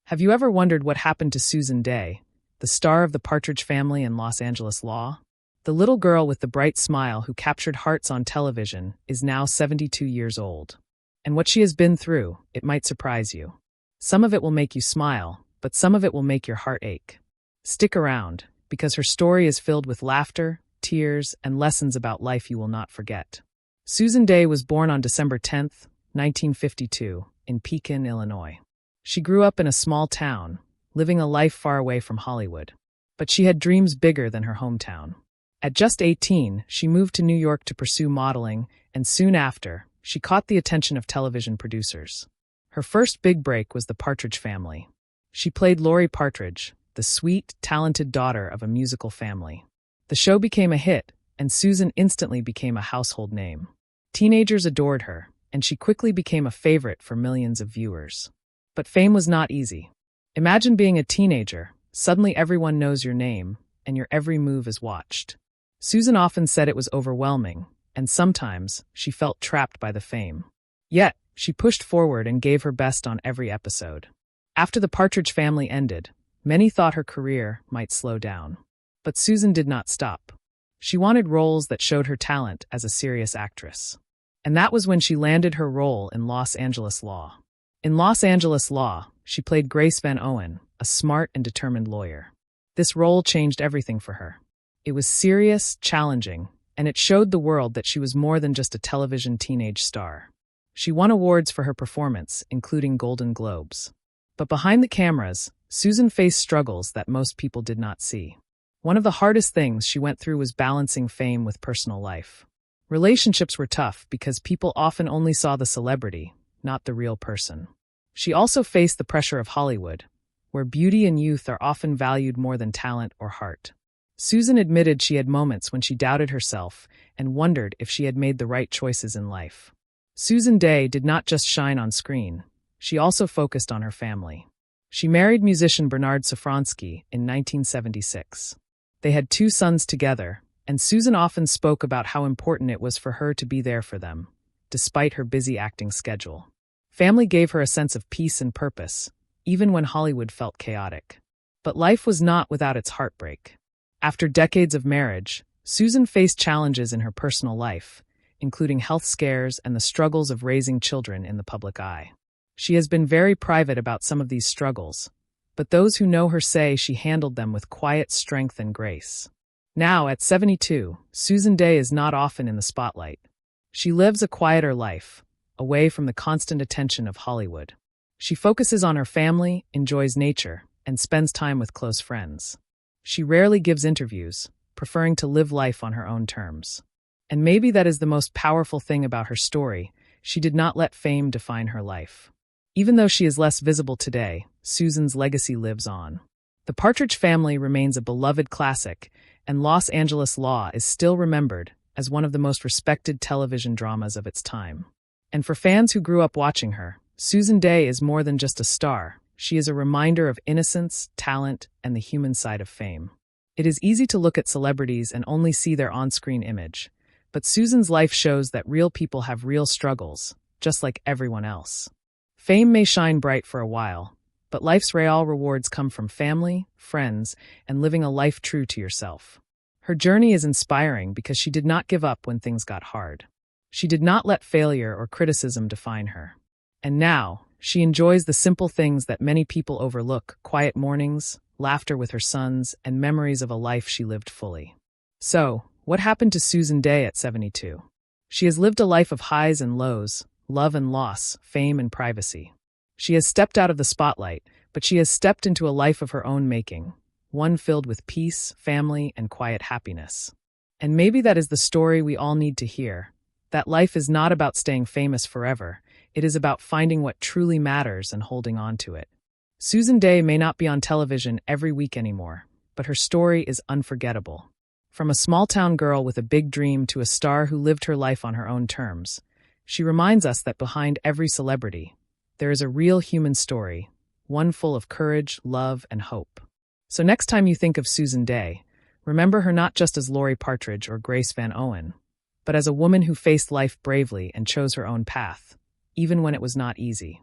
Have you ever wondered what happened to Susan Dey, the star of the Partridge Family and Los Angeles Law? The little girl with the bright smile who captured hearts on television is now 72 years old. And what she has been through, it might surprise you. Some of it will make you smile, but some of it will make your heart ache. Stick around, because her story is filled with laughter, tears, and lessons about life you will not forget. Susan Dey was born on December 10, 1952, in Pekin, Illinois. She grew up in a small town, living a life far away from Hollywood. But she had dreams bigger than her hometown. At just 18, she moved to New York to pursue modeling, and soon after, she caught the attention of television producers. Her first big break was the Partridge Family. She played Lori Partridge, the sweet, talented daughter of a musical family. The show became a hit, and Susan instantly became a household name. Teenagers adored her, and she quickly became a favorite for millions of viewers. But fame was not easy. Imagine being a teenager, suddenly everyone knows your name, and your every move is watched. Susan often said it was overwhelming, and sometimes she felt trapped by the fame. Yet, she pushed forward and gave her best on every episode. After the Partridge Family ended, many thought her career might slow down. But Susan did not stop. She wanted roles that showed her talent as a serious actress. And that was when she landed her role in Los Angeles Law. In Los Angeles Law, she played Grace Van Owen, a smart and determined lawyer. This role changed everything for her. It was serious, challenging, and it showed the world that she was more than just a television teenage star. She won awards for her performance, including Golden Globes. But behind the cameras, Susan faced struggles that most people did not see. One of the hardest things she went through was balancing fame with personal life. Relationships were tough because people often only saw the celebrity, not the real person. She also faced the pressure of Hollywood, where beauty and youth are often valued more than talent or heart. Susan admitted she had moments when she doubted herself and wondered if she had made the right choices in life. Susan Dey did not just shine on screen. She also focused on her family. She married musician Bernard Safransky in 1976. They had 2 sons together, and Susan often spoke about how important it was for her to be there for them, despite her busy acting schedule. Family gave her a sense of peace and purpose, even when Hollywood felt chaotic. But life was not without its heartbreak. After decades of marriage, Susan faced challenges in her personal life, including health scares and the struggles of raising children in the public eye. She has been very private about some of these struggles, but those who know her say she handled them with quiet strength and grace. Now, at 72, Susan Dey is not often in the spotlight. She lives a quieter life, away from the constant attention of Hollywood. She focuses on her family, enjoys nature, and spends time with close friends. She rarely gives interviews, preferring to live life on her own terms. And maybe that is the most powerful thing about her story. She did not let fame define her life. Even though she is less visible today, Susan's legacy lives on. The Partridge Family remains a beloved classic, and Los Angeles Law is still remembered as one of the most respected television dramas of its time. And for fans who grew up watching her, Susan Dey is more than just a star. She is a reminder of innocence, talent, and the human side of fame. It is easy to look at celebrities and only see their on-screen image, but Susan's life shows that real people have real struggles, just like everyone else. Fame may shine bright for a while, but life's real rewards come from family, friends, and living a life true to yourself. Her journey is inspiring because she did not give up when things got hard. She did not let failure or criticism define her. And now, she enjoys the simple things that many people overlook: quiet mornings, laughter with her sons, and memories of a life she lived fully. So, what happened to Susan Dey at 72? She has lived a life of highs and lows, love and loss, fame and privacy. She has stepped out of the spotlight, but she has stepped into a life of her own making, one filled with peace, family, and quiet happiness. And maybe that is the story we all need to hear, that life is not about staying famous forever. It is about finding what truly matters and holding on to it. Susan Dey may not be on television every week anymore, but her story is unforgettable. From a small-town girl with a big dream to a star who lived her life on her own terms, she reminds us that behind every celebrity, there is a real human story, one full of courage, love, and hope. So next time you think of Susan Dey, remember her not just as Lori Partridge or Grace Van Owen, but as a woman who faced life bravely and chose her own path, even when it was not easy.